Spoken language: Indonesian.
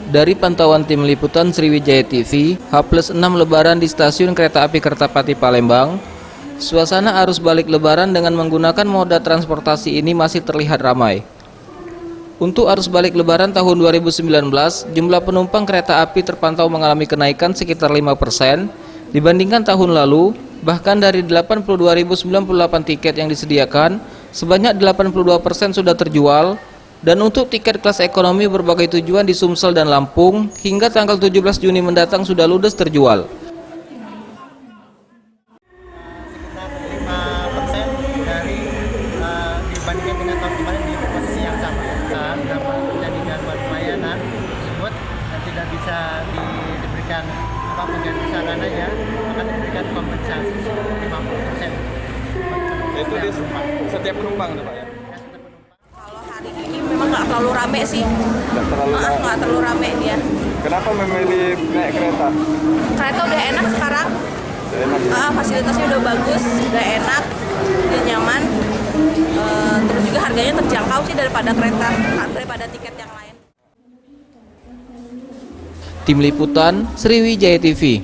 Dari pantauan tim liputan Sriwijaya TV, H+6 Lebaran di stasiun kereta api Kertapati Palembang, suasana arus balik Lebaran dengan menggunakan moda transportasi ini masih terlihat ramai. Untuk arus balik Lebaran tahun 2019, jumlah penumpang kereta api terpantau mengalami kenaikan sekitar 5% dibandingkan tahun lalu. Bahkan dari 82.098 tiket yang disediakan, sebanyak 82% sudah terjual. Dan untuk tiket kelas ekonomi berbagai tujuan di Sumsel dan Lampung, hingga tanggal 17 Juni mendatang sudah ludes terjual. Sekitar 5% dari dibandingkan dengan tahun kemarin di posisi yang sama. Dapat menjadi gangguan pelayanan tersebut dan tidak bisa diberikan pengganti sarananya, akan diberikan kompensasi 50%. Itu di setiap penumpang, Pak ya? Kalau hari ini memang nggak terlalu rame sih. Nggak terlalu rame dia. Kenapa memilih naik kereta? Kereta udah enak sekarang. Fasilitasnya udah bagus, udah enak, udah nyaman. Terus juga harganya terjangkau sih daripada kereta, daripada tiket yang lain. Tim Liputan Sriwijaya TV.